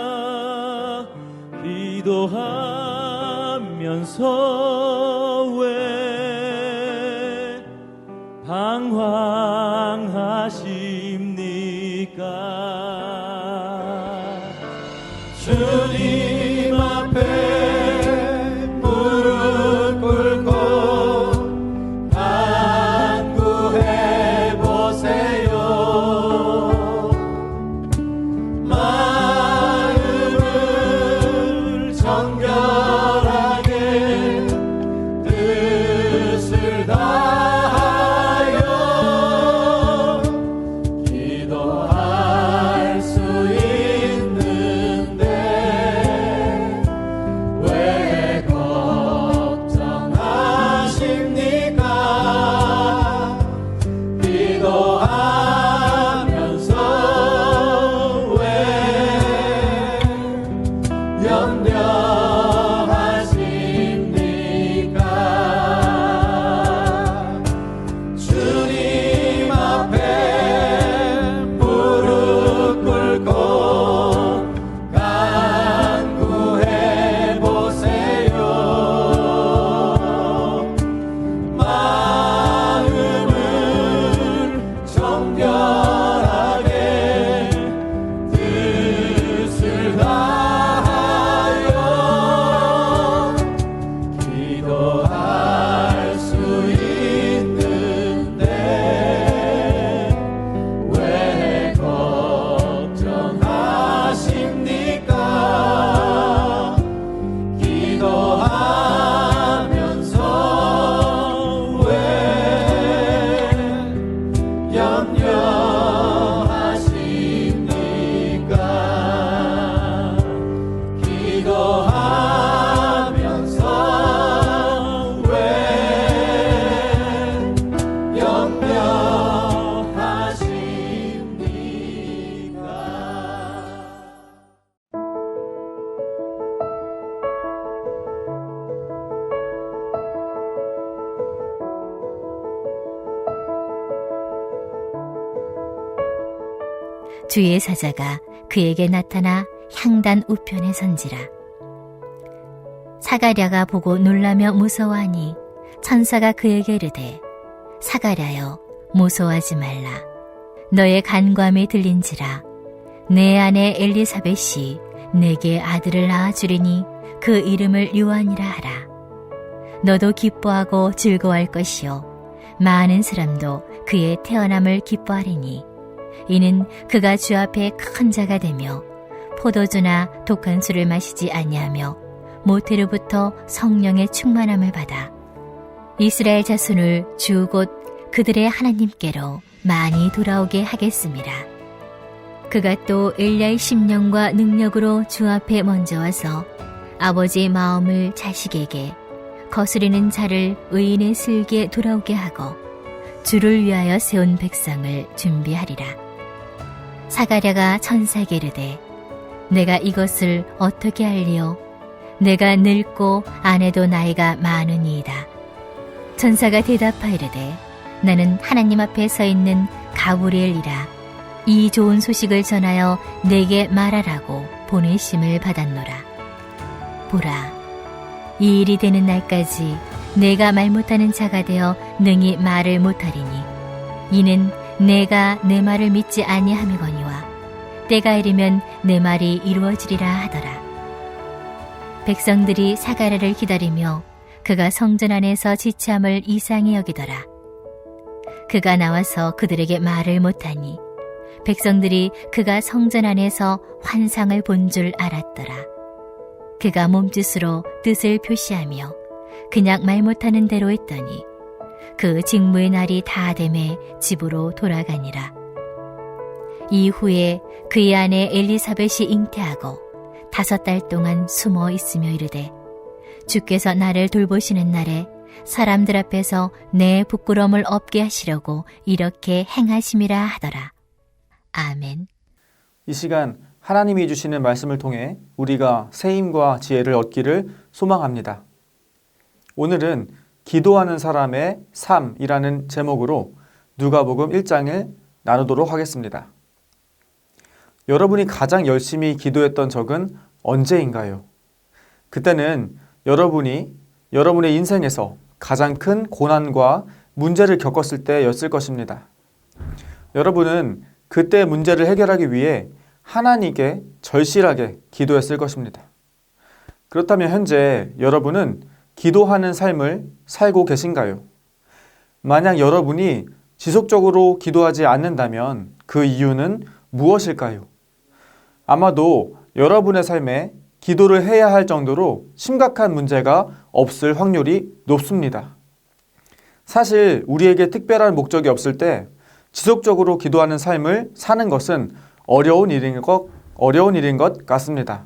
실망하십니까? 기도하면서 왜 방황하십니까? 주님 앞에 무릎 꿇고 간구해 보세요. 마음을 정결하게 뜻을 다하여 기도할 수 있는데 왜 걱정하십니까? 기도하면서 왜 염려하십니까? 주님 앞에 무릎 꿇고 간구해 보세요. 마음을 정결하게 뜻을 다하여 기도할 수 있는데 왜 걱정하십니까? 기도하면서 왜 염려하십니까? 기도하면서 왜 염려하십니까? 주의 사자가 그에게 나타나 향단 우편에 선지라. 사가랴가 보고 놀라며 무서워하니 천사가 그에게 이르되 사가랴여 무서워하지 말라. 너의 간구함이 들린지라. 내 아내 엘리사벳이 내게 아들을 낳아주리니 그 이름을 요한이라 하라. 너도 기뻐하고 즐거워할 것이요 많은 사람도 그의 태어남을 기뻐하리니 이는 그가 주 앞에 큰 자가 되며 포도주나 독한 술을 마시지 아니하며 모태로부터 성령의 충만함을 받아 이스라엘 자손을 주 곧 그들의 하나님께로 많이 돌아오게 하겠습니다. 그가 또 엘리야의 심령과 능력으로 주 앞에 먼저 와서 아버지의 마음을 자식에게 거스리는 자를 의인의 슬기에 돌아오게 하고 주를 위하여 세운 백성을 준비하리라. 사가랴가 천사에게 이르되 내가 이것을 어떻게 알리요? 내가 늙고 아내도 나이가 많으니이다. 천사가 대답하이르되 나는 하나님 앞에 서 있는 가브리엘이라. 이 좋은 소식을 전하여 내게 말하라고 보내심을 받았노라. 보라, 이 일이 되는 날까지 내가 말 못하는 자가 되어 능히 말을 못하리니 이는 내가 내 말을 믿지 아니함이거니와 때가 이르면 내 말이 이루어지리라 하더라. 백성들이 사가랴를 기다리며 그가 성전 안에서 지체함을 이상히 여기더라. 그가 나와서 그들에게 말을 못하니 백성들이 그가 성전 안에서 환상을 본 줄 알았더라. 그가 몸짓으로 뜻을 표시하며 그냥 말 못하는 대로 했더니 그 직무의 날이 다 되매 집으로 돌아가니라. 이후에 그의 아내 엘리사벳이 잉태하고 5달 동안 숨어 있으며 이르되 주께서 나를 돌보시는 날에 사람들 앞에서 내 부끄러움을 없게 하시려고 이렇게 행하심이라 하더라. 아멘. 이 시간 하나님이 주시는 말씀을 통해 우리가 새 힘과 지혜를 얻기를 소망합니다. 오늘은 기도하는 사람의 삶이라는 제목으로 누가복음 1장을 나누도록 하겠습니다. 여러분이 가장 열심히 기도했던 적은 언제인가요? 그때는 여러분이 여러분의 인생에서 가장 큰 고난과 문제를 겪었을 때였을 것입니다. 여러분은 그때 문제를 해결하기 위해 하나님께 절실하게 기도했을 것입니다. 그렇다면 현재 여러분은 기도하는 삶을 살고 계신가요? 만약 여러분이 지속적으로 기도하지 않는다면 그 이유는 무엇일까요? 아마도 여러분의 삶에 기도를 해야 할 정도로 심각한 문제가 없을 확률이 높습니다. 사실 우리에게 특별한 목적이 없을 때 지속적으로 기도하는 삶을 사는 것은 어려운 일인 것 같습니다.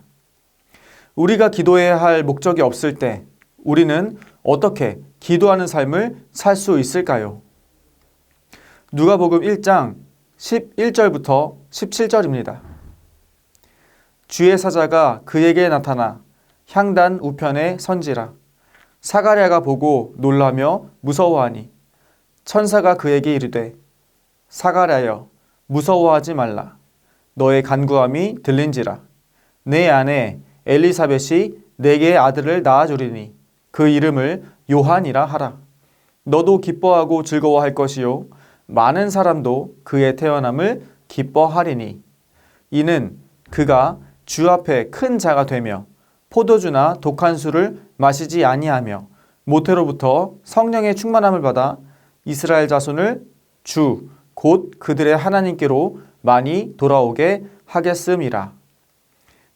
우리가 기도해야 할 목적이 없을 때 우리는 어떻게 기도하는 삶을 살 수 있을까요? 누가복음 1장 11절부터 17절입니다. 주의 사자가 그에게 나타나 향단 우편에 선지라. 사가랴가 보고 놀라며 무서워하니 천사가 그에게 이르되 사가랴여 무서워하지 말라. 너의 간구함이 들린지라. 내 아내 엘리사벳이 내게 아들을 낳아주리니 그 이름을 요한이라 하라. 너도 기뻐하고 즐거워할 것이요 많은 사람도 그의 태어남을 기뻐하리니 이는 그가 주 앞에 큰 자가 되며 포도주나 독한 술을 마시지 아니하며 모태로부터 성령의 충만함을 받아 이스라엘 자손을 주 곧 그들의 하나님께로 많이 돌아오게 하겠음이라.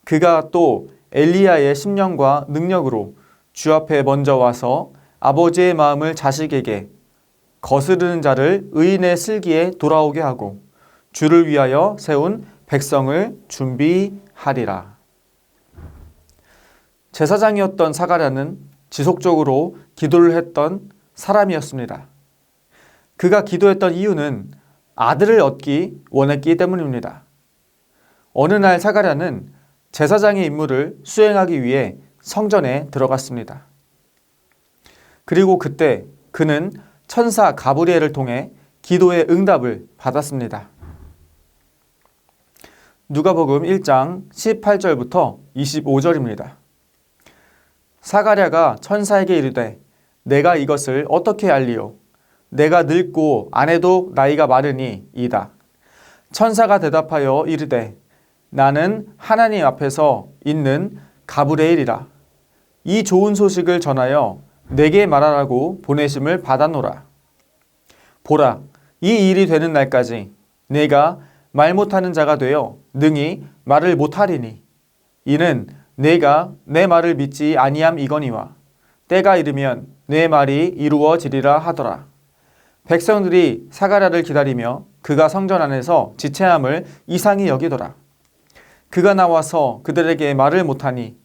그가 또 엘리야의 심령과 능력으로 주 앞에 먼저 와서 아버지의 마음을 자식에게 거스르는 자를 의인의 슬기에 돌아오게 하고 주를 위하여 세운 백성을 준비하리라. 제사장이었던 사가랴는 지속적으로 기도를 했던 사람이었습니다. 그가 기도했던 이유는 아들을 얻기 원했기 때문입니다. 어느 날 사가랴는 제사장의 임무를 수행하기 위해 성전에 들어갔습니다. 그리고 그때 그는 천사 가브리엘을 통해 기도의 응답을 받았습니다. 누가복음 1장 18절부터 25절입니다. 사가랴가 천사에게 이르되 내가 이것을 어떻게 알리오? 내가 늙고 아내도 나이가 많으니 이다. 천사가 대답하여 이르되 나는 하나님 앞에서 있는 가브리엘이라. 이 좋은 소식을 전하여 내게 말하라고 보내심을 받아노라. 보라, 이 일이 되는 날까지 내가 말 못하는 자가 되어 능히 말을 못하리니 이는 내가 내 말을 믿지 아니함이거니와 때가 이르면 내 말이 이루어지리라 하더라. 백성들이 사가랴를 기다리며 그가 성전 안에서 지체함을 이상히 여기더라. 그가 나와서 그들에게 말을 못하니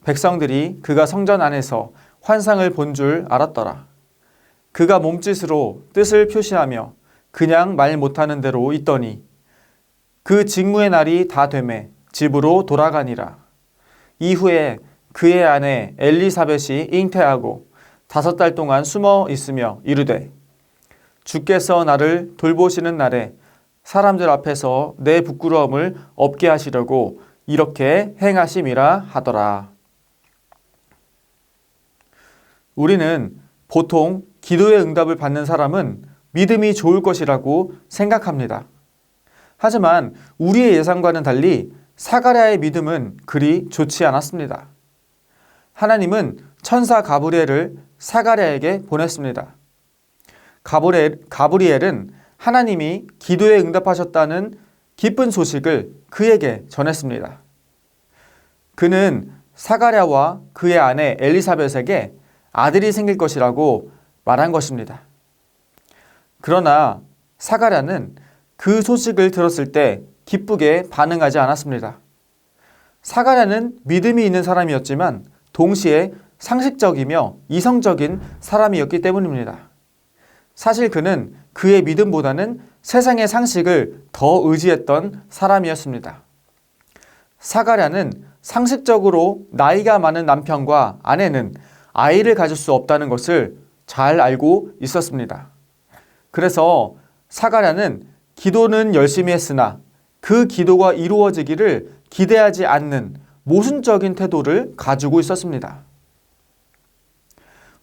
백성들이 그가 성전 안에서 환상을 본 줄 알았더라. 그가 몸짓으로 뜻을 표시하며 그냥 말 못하는 대로 있더니 그 직무의 날이 다 되매 집으로 돌아가니라. 이후에 그의 아내 엘리사벳이 잉태하고 5달 동안 숨어 있으며 이르되 주께서 나를 돌보시는 날에 사람들 앞에서 내 부끄러움을 없게 하시려고 이렇게 행하심이라 하더라. 우리는 보통 기도의 응답을 받는 사람은 믿음이 좋을 것이라고 생각합니다. 하지만 우리의 예상과는 달리 사가랴의 믿음은 그리 좋지 않았습니다. 하나님은 천사 가브리엘을 사가랴에게 보냈습니다. 가브리엘은 하나님이 기도에 응답하셨다는 기쁜 소식을 그에게 전했습니다. 그는 사가랴와 그의 아내 엘리사벳에게 아들이 생길 것이라고 말한 것입니다. 그러나 사가랴는 그 소식을 들었을 때 기쁘게 반응하지 않았습니다. 사가랴는 믿음이 있는 사람이었지만 동시에 상식적이며 이성적인 사람이었기 때문입니다. 사실 그는 그의 믿음보다는 세상의 상식을 더 의지했던 사람이었습니다. 사가랴는 상식적으로 나이가 많은 남편과 아내는 아이를 가질 수 없다는 것을 잘 알고 있었습니다. 그래서 사가랴는 기도는 열심히 했으나 그 기도가 이루어지기를 기대하지 않는 모순적인 태도를 가지고 있었습니다.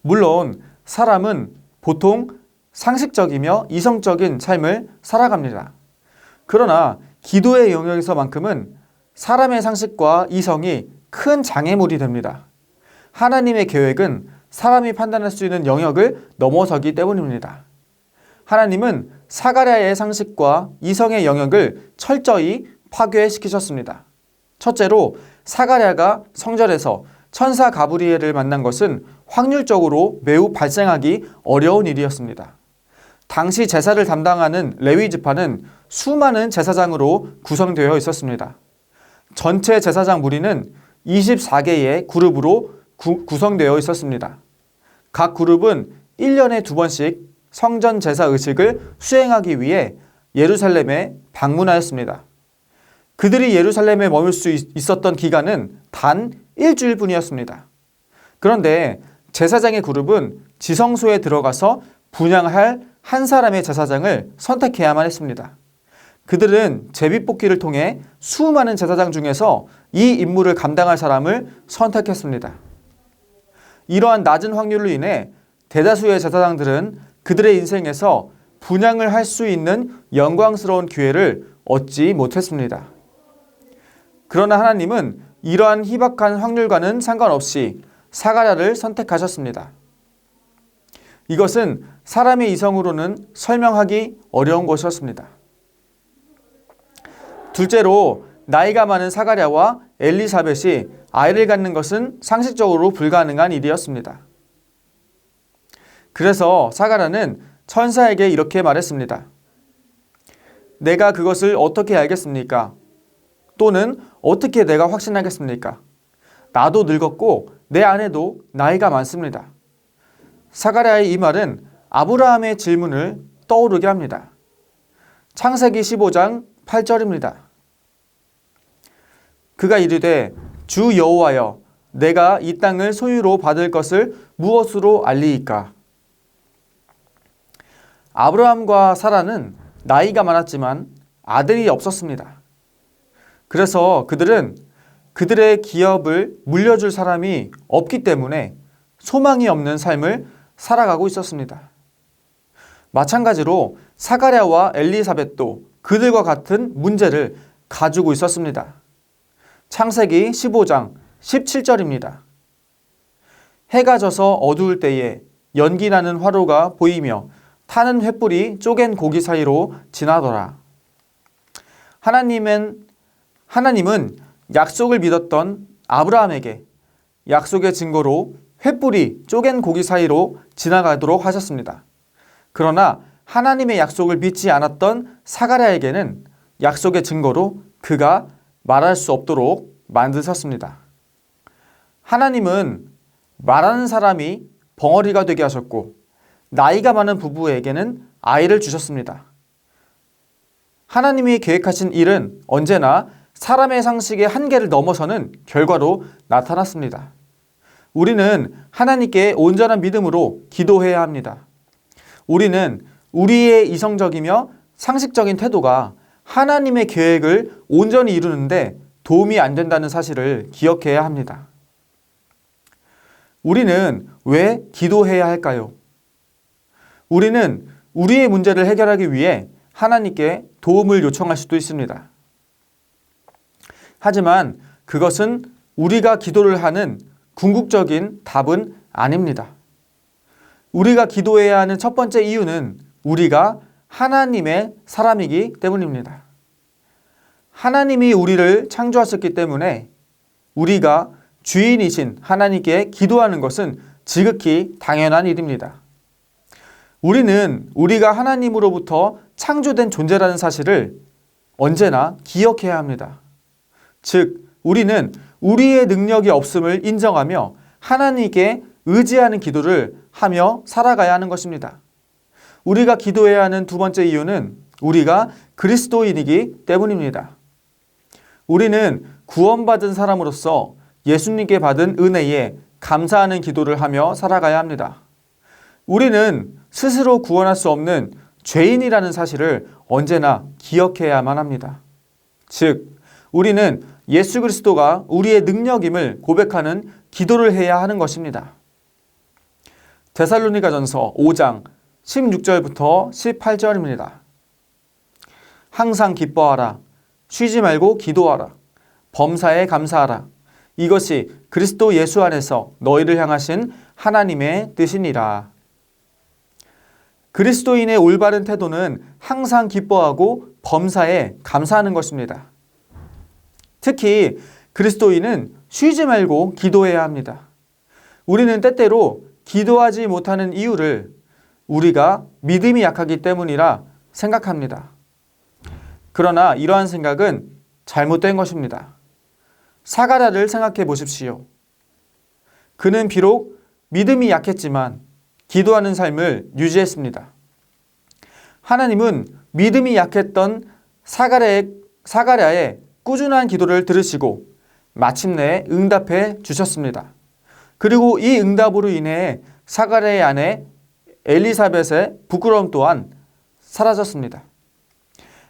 물론 사람은 보통 상식적이며 이성적인 삶을 살아갑니다. 그러나 기도의 영역에서만큼은 사람의 상식과 이성이 큰 장애물이 됩니다. 하나님의 계획은 사람이 판단할 수 있는 영역을 넘어서기 때문입니다. 하나님은 사가랴의 상식과 이성의 영역을 철저히 파괴시키셨습니다. 첫째로 사가랴가 성전에서 천사 가브리엘을 만난 것은 확률적으로 매우 발생하기 어려운 일이었습니다. 당시 제사를 담당하는 레위 지파는 수많은 제사장으로 구성되어 있었습니다. 전체 제사장 무리는 24개의 그룹으로 구성되어 있었습니다. 각 그룹은 1년에 2번씩 성전 제사 의식을 수행하기 위해 예루살렘에 방문하였습니다. 그들이 예루살렘에 머물 수 있었던 기간은 단 일주일 뿐이었습니다. 그런데 제사장의 그룹은 지성소에 들어가서 분향할 한 사람의 제사장을 선택해야만 했습니다. 그들은 제비뽑기를 통해 수많은 제사장 중에서 이 임무를 감당할 사람을 선택했습니다. 이러한 낮은 확률로 인해 대다수의 제사장들은 그들의 인생에서 분향을 할 수 있는 영광스러운 기회를 얻지 못했습니다. 그러나 하나님은 이러한 희박한 확률과는 상관없이 사가랴를 선택하셨습니다. 이것은 사람의 이성으로는 설명하기 어려운 것이었습니다. 둘째로 나이가 많은 사가랴와 엘리사벳이 아이를 갖는 것은 상식적으로 불가능한 일이었습니다. 그래서 사가랴는 천사에게 이렇게 말했습니다. 내가 그것을 어떻게 알겠습니까? 또는 어떻게 내가 확신하겠습니까? 나도 늙었고 내 아내도 나이가 많습니다. 사가랴의 이 말은 아브라함의 질문을 떠오르게 합니다. 창세기 15장 8절입니다. 그가 이르되 주 여호와여 내가 이 땅을 소유로 받을 것을 무엇으로 알리이까? 아브라함과 사라는 나이가 많았지만 아들이 없었습니다. 그래서 그들은 그들의 기업을 물려줄 사람이 없기 때문에 소망이 없는 삶을 살아가고 있었습니다. 마찬가지로 사가랴와 엘리사벳도 그들과 같은 문제를 가지고 있었습니다. 창세기 15장 17절입니다. 해가 져서 어두울 때에 연기 나는 화로가 보이며 타는 횃불이 쪼갠 고기 사이로 지나더라. 하나님은 약속을 믿었던 아브라함에게 약속의 증거로 횃불이 쪼갠 고기 사이로 지나가도록 하셨습니다. 그러나 하나님의 약속을 믿지 않았던 사가랴에게는 약속의 증거로 그가 말할 수 없도록 만드셨습니다. 하나님은 말하는 사람이 벙어리가 되게 하셨고 나이가 많은 부부에게는 아이를 주셨습니다. 하나님이 계획하신 일은 언제나 사람의 상식의 한계를 넘어서는 결과로 나타났습니다. 우리는 하나님께 온전한 믿음으로 기도해야 합니다. 우리는 우리의 이성적이며 상식적인 태도가 하나님의 계획을 온전히 이루는데 도움이 안 된다는 사실을 기억해야 합니다. 우리는 왜 기도해야 할까요? 우리는 우리의 문제를 해결하기 위해 하나님께 도움을 요청할 수도 있습니다. 하지만 그것은 우리가 기도를 하는 궁극적인 답은 아닙니다. 우리가 기도해야 하는 첫 번째 이유는 우리가 하나님의 사람이기 때문입니다. 하나님이 우리를 창조하셨기 때문에 우리가 주인이신 하나님께 기도하는 것은 지극히 당연한 일입니다. 우리는 우리가 하나님으로부터 창조된 존재라는 사실을 언제나 기억해야 합니다. 즉, 우리는 우리의 능력이 없음을 인정하며 하나님께 의지하는 기도를 하며 살아가야 하는 것입니다. 우리가 기도해야 하는 두 번째 이유는 우리가 그리스도인이기 때문입니다. 우리는 구원받은 사람으로서 예수님께 받은 은혜에 감사하는 기도를 하며 살아가야 합니다. 우리는 스스로 구원할 수 없는 죄인이라는 사실을 언제나 기억해야만 합니다. 즉, 우리는 예수 그리스도가 우리의 능력임을 고백하는 기도를 해야 하는 것입니다. 데살로니가전서 5장 16절부터 18절입니다. 항상 기뻐하라. 쉬지 말고 기도하라. 범사에 감사하라. 이것이 그리스도 예수 안에서 너희를 향하신 하나님의 뜻이니라. 그리스도인의 올바른 태도는 항상 기뻐하고 범사에 감사하는 것입니다. 특히 그리스도인은 쉬지 말고 기도해야 합니다. 우리는 때때로 기도하지 못하는 이유를 우리가 믿음이 약하기 때문이라 생각합니다. 그러나 이러한 생각은 잘못된 것입니다. 사가랴를 생각해 보십시오. 그는 비록 믿음이 약했지만 기도하는 삶을 유지했습니다. 하나님은 믿음이 약했던 사가랴의 꾸준한 기도를 들으시고 마침내 응답해 주셨습니다. 그리고 이 응답으로 인해 사가랴의 아내 엘리사벳의 부끄러움 또한 사라졌습니다.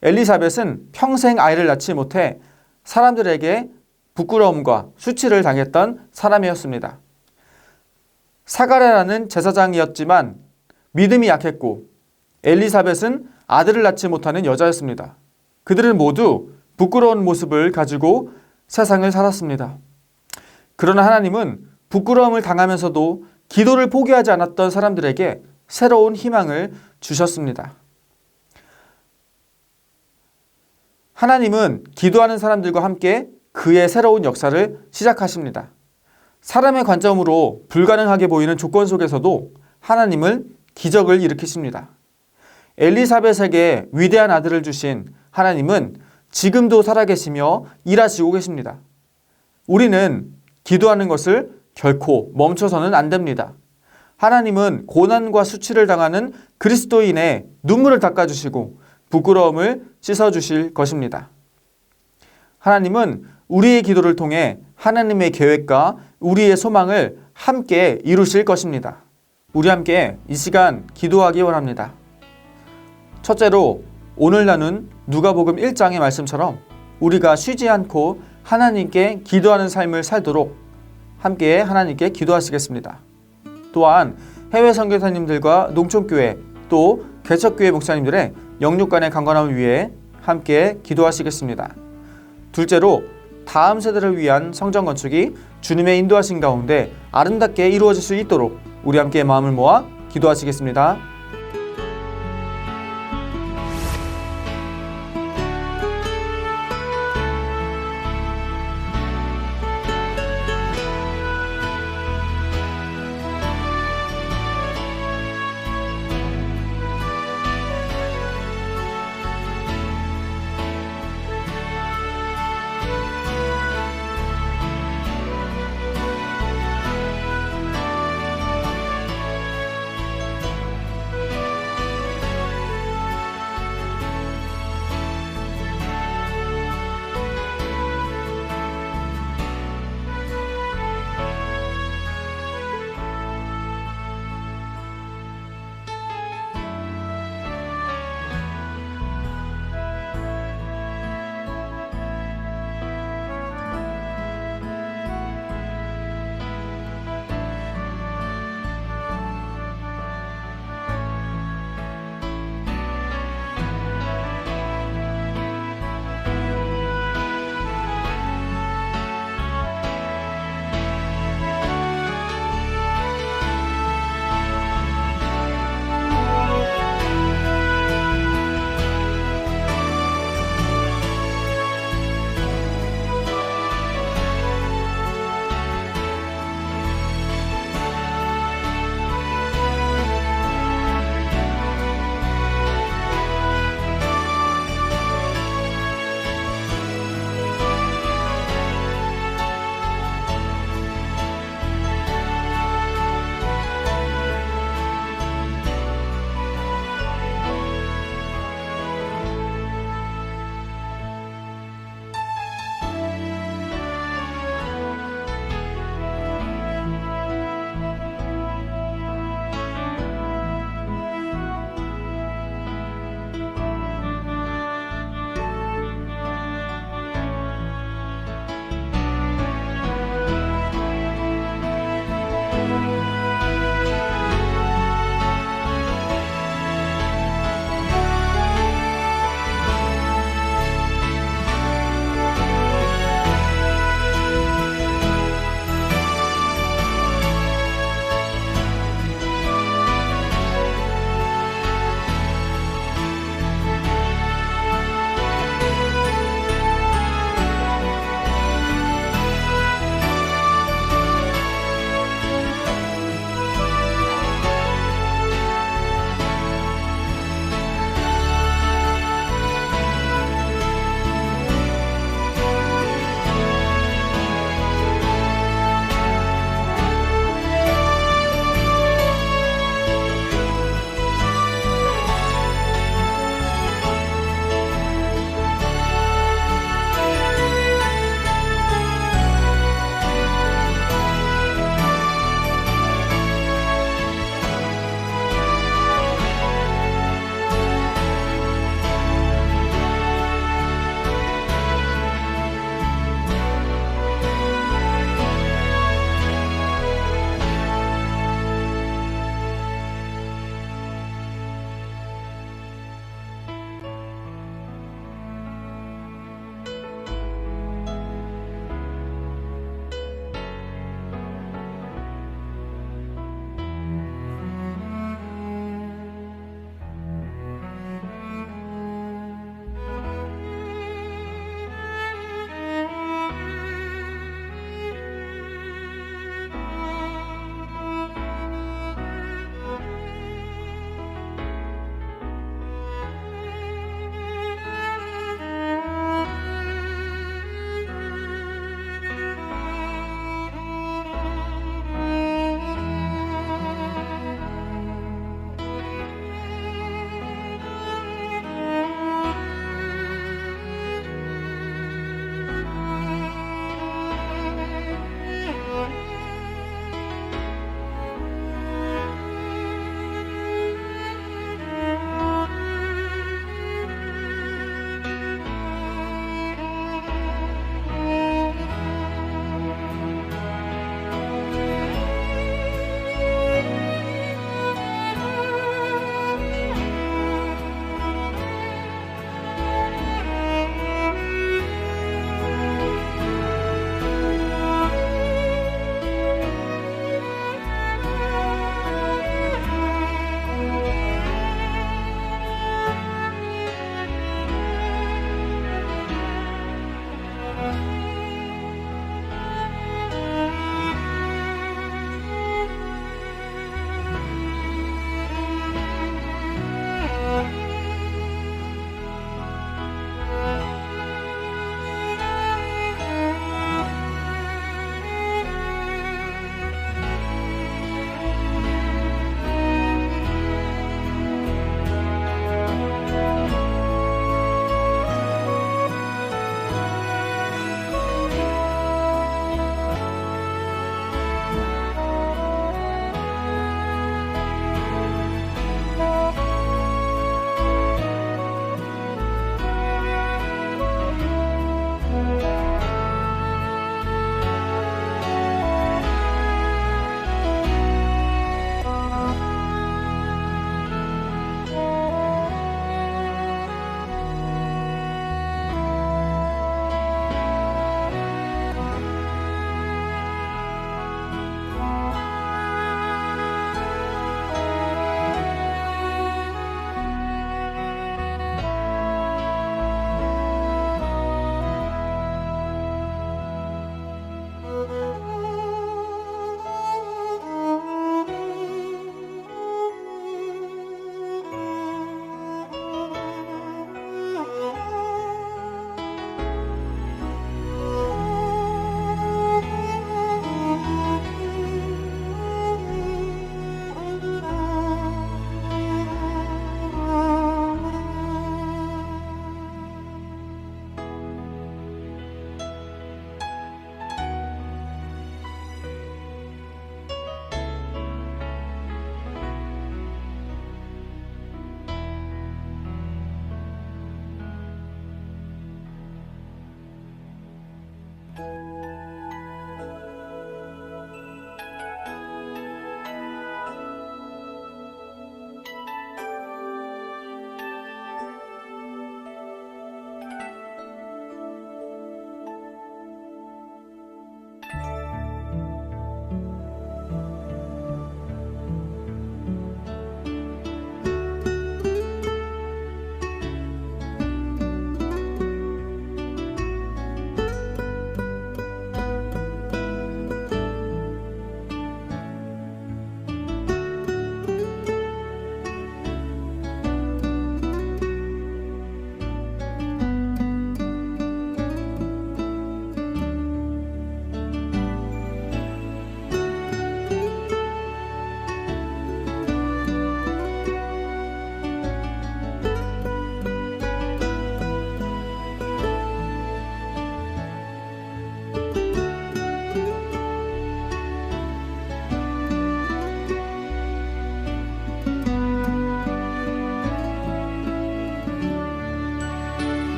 엘리사벳은 평생 아이를 낳지 못해 사람들에게 부끄러움과 수치를 당했던 사람이었습니다. 사가랴라는 제사장이었지만 믿음이 약했고 엘리사벳은 아들을 낳지 못하는 여자였습니다. 그들은 모두 부끄러운 모습을 가지고 세상을 살았습니다. 그러나 하나님은 부끄러움을 당하면서도 기도를 포기하지 않았던 사람들에게 새로운 희망을 주셨습니다. 하나님은 기도하는 사람들과 함께 그의 새로운 역사를 시작하십니다. 사람의 관점으로 불가능하게 보이는 조건 속에서도 하나님은 기적을 일으키십니다. 엘리사벳에게 위대한 아들을 주신 하나님은 지금도 살아계시며 일하시고 계십니다. 우리는 기도하는 것을 결코 멈춰서는 안 됩니다. 하나님은 고난과 수치를 당하는 그리스도인의 눈물을 닦아주시고 부끄러움을 씻어주실 것입니다. 하나님은 우리의 기도를 통해 하나님의 계획과 우리의 소망을 함께 이루실 것입니다. 우리 함께 이 시간 기도하기 원합니다. 첫째로 오늘 나눈 누가복음 1장의 말씀처럼 우리가 쉬지 않고 하나님께 기도하는 삶을 살도록 함께 하나님께 기도하시겠습니다. 또한 해외 선교사님들과 농촌교회 또 개척교회 목사님들의 영육간의 강건함을 위해 함께 기도하시겠습니다. 둘째로 다음 세대를 위한 성전 건축이 주님의 인도하신 가운데 아름답게 이루어질 수 있도록 우리 함께 마음을 모아 기도하시겠습니다.